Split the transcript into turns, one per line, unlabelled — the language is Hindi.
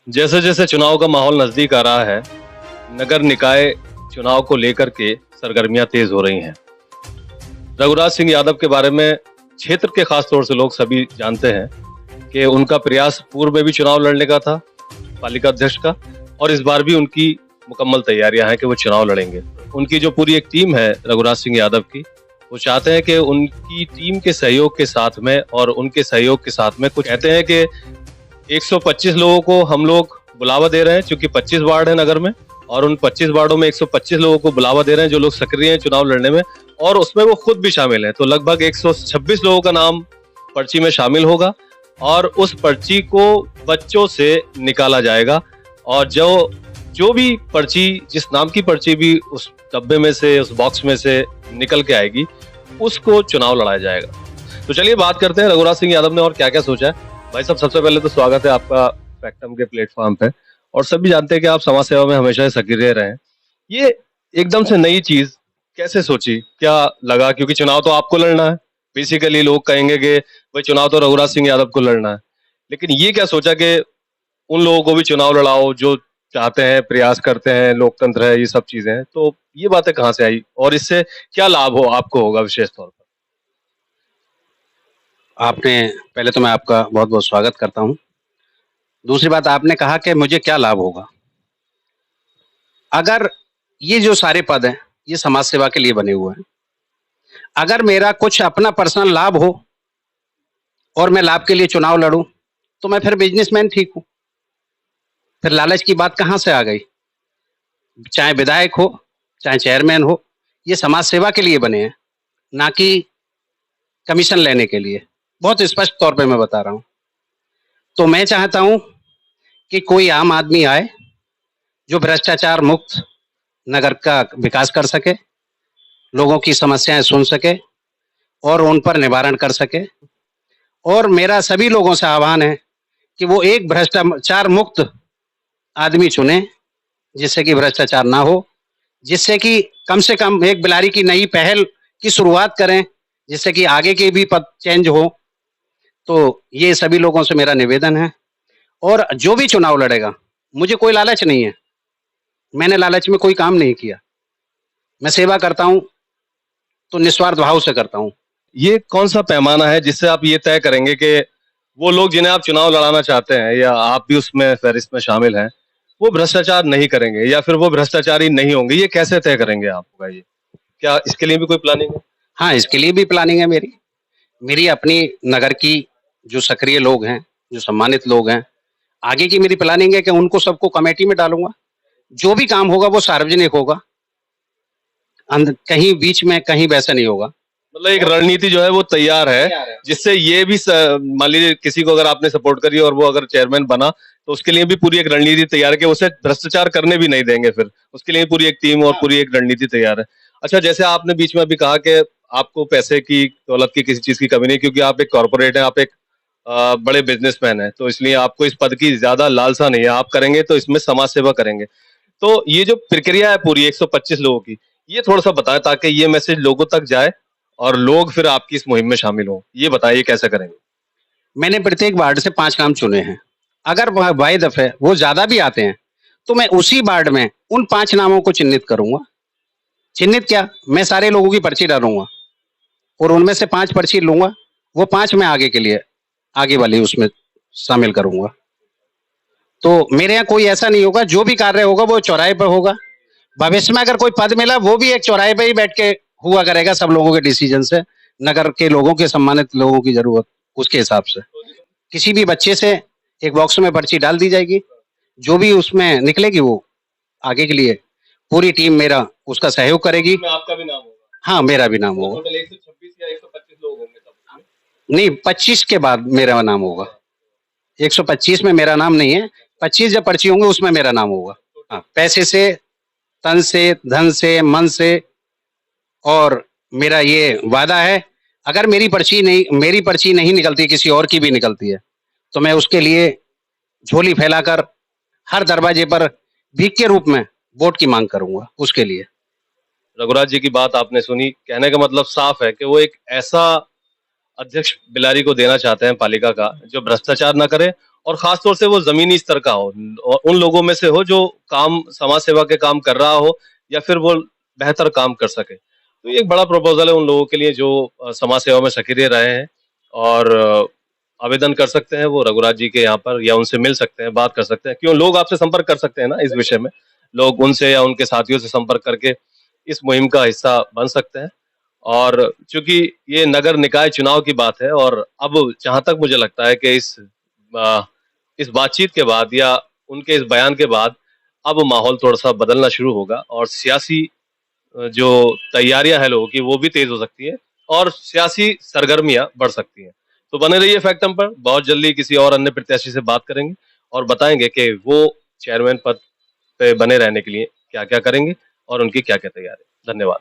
जैसे जैसे चुनाव का माहौल नजदीक आ रहा है, नगर निकाय चुनाव को लेकर के सरगर्मियां तेज हो रही हैं। रघुराज सिंह यादव के बारे में क्षेत्र के खास तौर से लोग सभी जानते हैं कि उनका प्रयास पूर्व में भी चुनाव लड़ने का था, पालिका अध्यक्ष का, और इस बार भी उनकी मुकम्मल तैयारियां हैं कि वो चुनाव लड़ेंगे। उनकी जो पूरी एक टीम है रघुराज सिंह यादव की, वो चाहते हैं कि उनकी टीम के सहयोग के साथ में और उनके सहयोग के साथ में कुछ कहते हैं कि 125 लोगों को हम लोग बुलावा दे रहे हैं, क्योंकि 25 वार्ड है नगर में, और उन 25 वार्डों में 125 लोगों को बुलावा दे रहे हैं जो लोग सक्रिय हैं चुनाव लड़ने में, और उसमें वो खुद भी शामिल हैं। तो लगभग 126 लोगों का नाम पर्ची में शामिल होगा और उस पर्ची को बच्चों से निकाला जाएगा, और जो जो भी पर्ची, जिस नाम की पर्ची भी उस डब्बे में से, उस बॉक्स में से निकल के आएगी, उसको चुनाव लड़ाया जाएगा। तो चलिए बात करते हैं रघुराज सिंह यादव ने और क्या क्या सोचा है। भाई साहब, सबसे पहले तो स्वागत है आपका फैक्टम के प्लेटफॉर्म पे, और सभी जानते हैं कि आप समाज सेवा में हमेशा सक्रिय रहे हैं। ये एकदम से नई चीज कैसे सोची, क्या लगा? क्योंकि चुनाव तो आपको लड़ना है, बेसिकली लोग कहेंगे कि भाई चुनाव तो रघुराज सिंह यादव को लड़ना है, लेकिन ये क्या सोचा कि उन लोगों को भी चुनाव लड़ाओ जो चाहते हैं, प्रयास करते हैं, लोकतंत्र है, ये सब चीजें हैं। तो ये बातें कहाँ से आई और इससे क्या लाभ हो आपको होगा विशेष तौर पर?
आपने पहले तो मैं आपका बहुत बहुत स्वागत करता हूँ। दूसरी बात, आपने कहा कि मुझे क्या लाभ होगा। अगर ये जो सारे पद हैं ये समाज सेवा के लिए बने हुए हैं, अगर मेरा कुछ अपना पर्सनल लाभ हो और मैं लाभ के लिए चुनाव लड़ूं, तो मैं फिर बिजनेसमैन ठीक हूँ। फिर लालच की बात कहाँ से आ गई? चाहे विधायक हो, चाहे चेयरमैन हो, ये समाज सेवा के लिए बने हैं, ना कि कमीशन लेने के लिए। बहुत स्पष्ट तौर पे मैं बता रहा हूँ। तो मैं चाहता हूँ कि कोई आम आदमी आए जो भ्रष्टाचार मुक्त नगर का विकास कर सके, लोगों की समस्याएं सुन सके और उन पर निवारण कर सके। और मेरा सभी लोगों से आह्वान है कि वो एक भ्रष्टाचार मुक्त आदमी चुने, जिससे कि भ्रष्टाचार ना हो, जिससे कि कम से कम एक बिलारी की नई पहल की शुरुआत करें, जिससे कि आगे के भी पद चेंज हो। तो ये सभी लोगों से मेरा निवेदन है। और जो भी चुनाव लड़ेगा, मुझे कोई लालच नहीं है, मैंने लालच में कोई काम नहीं किया। मैं सेवा करता हूँ तो निस्वार्थ भाव से करता हूँ।
ये कौन सा पैमाना है जिससे आप ये तय करेंगे कि वो लोग जिन्हें आप चुनाव लड़ाना चाहते हैं, या आप भी उसमें फहरिस्त में शामिल हैं, वो भ्रष्टाचार नहीं करेंगे या फिर वो भ्रष्टाचारी नहीं होंगे? ये कैसे तय करेंगे आप? ये क्या इसके लिए भी कोई प्लानिंग है?
हाँ, इसके लिए भी प्लानिंग है मेरी। मेरी अपनी नगर की जो सक्रिय लोग हैं, जो सम्मानित लोग हैं, आगे की मेरी प्लानिंग है कि उनको सबको कमेटी में डालूंगा। जो भी काम होगा वो सार्वजनिक होगा, कहीं बीच में कहीं वैसा नहीं होगा।
मतलब एक रणनीति जो है वो तैयार है, जिससे ये भी मान लीजिए किसी को अगर आपने सपोर्ट करी और वो अगर चेयरमैन बना, तो उसके लिए भी पूरी एक रणनीति तैयार है कि उसे भ्रष्टाचार करने भी नहीं देंगे। फिर उसके लिए पूरी एक टीम और पूरी एक रणनीति तैयार है। अच्छा, जैसे आपने बीच में अभी कहा कि आपको पैसे की, दौलत की, किसी चीज की कमी नहीं, क्योंकि आप एक कॉर्पोरेट है, आप एक बड़े बिजनेसमैन है, तो इसलिए आपको इस पद की ज्यादा लालसा नहीं है। आप करेंगे तो इसमें समाज सेवा करेंगे। तो ये जो प्रक्रिया है पूरी 125 लोगों की, ये थोड़ा सा बताएं ताकि ये मैसेज लोगों तक जाए और लोग फिर आपकी इस मुहिम में शामिल हों। ये बताइए कैसे करेंगे?
मैंने प्रत्येक वार्ड से 5 काम चुने हैं। अगर वह बाय दफे वो ज्यादा भी आते हैं, तो मैं उसी वार्ड में उन 5 नामों को चिन्हित करूंगा। चिन्हित क्या, मैं सारे लोगों की पर्ची डालूंगा और उनमें से 5 पर्ची लूंगा। वो 5 मैं आगे के लिए, आगे वाली उसमें शामिल करूंगा। तो मेरे यहाँ कोई ऐसा नहीं होगा, जो भी कार्य होगा वो चौराहे पर होगा। भविष्य में अगर कोई पद मिला, वो भी एक चौराहे पे ही बैठ के हुआ करेगा, सब लोगों के डिसीजन से, नगर के लोगों के, सम्मानित लोगों की जरूरत उसके हिसाब से। किसी भी बच्चे से एक बॉक्स में पर्ची डाल दी जाएगी, जो भी उसमें निकलेगी वो आगे के लिए पूरी टीम मेरा उसका सहयोग करेगी।
इसमें आपका भी नाम होगा?
हाँ, मेरा भी नाम होगा।
टोटल 126 या 125 लोग होंगे तब?
नहीं, 25 के बाद मेरा नाम होगा। 125 में मेरा नाम नहीं है, 25 जब पर्ची होंगे उसमें मेरा नाम होगा। हाँ, पैसे से, तन से, धन से, मन से। और मेरा ये वादा है, अगर मेरी पर्ची नहीं निकलती, किसी और की भी निकलती है, तो मैं उसके लिए झोली फैलाकर हर दरवाजे पर भीख के रूप में वोट की मांग करूंगा उसके लिए।
रघुराज जी की बात आपने सुनी, कहने का मतलब साफ है कि वो एक ऐसा अध्यक्ष बिलारी को देना चाहते हैं पालिका का, जो भ्रष्टाचार ना करे और खासतौर से वो जमीनी स्तर का हो और उन लोगों में से हो जो काम समाज सेवा के काम कर रहा हो या फिर वो बेहतर काम कर सके। तो ये एक बड़ा प्रपोजल है उन लोगों के लिए जो समाज सेवा में सक्रिय रहे हैं और आवेदन कर सकते हैं वो रघुराज जी के यहाँ पर या उनसे मिल सकते हैं, बात कर सकते हैं। क्यों लोग आपसे संपर्क कर सकते हैं ना इस विषय में, लोग उनसे या उनके साथियों से संपर्क करके इस मुहिम का हिस्सा बन सकते हैं। और चूंकि ये नगर निकाय चुनाव की बात है और अब जहां तक मुझे लगता है कि इस बातचीत के बाद या उनके इस बयान के बाद अब माहौल थोड़ा सा बदलना शुरू होगा और सियासी जो तैयारियां हैं लोगों की वो भी तेज हो सकती है और सियासी सरगर्मियां बढ़ सकती हैं। तो बने रहिए फैक्टम पर, बहुत जल्दी किसी और अन्य प्रत्याशी से बात करेंगे और बताएंगे कि वो चेयरमैन पद पे बने रहने के लिए क्या क्या करेंगे और उनकी क्या क्या तैयारी। धन्यवाद।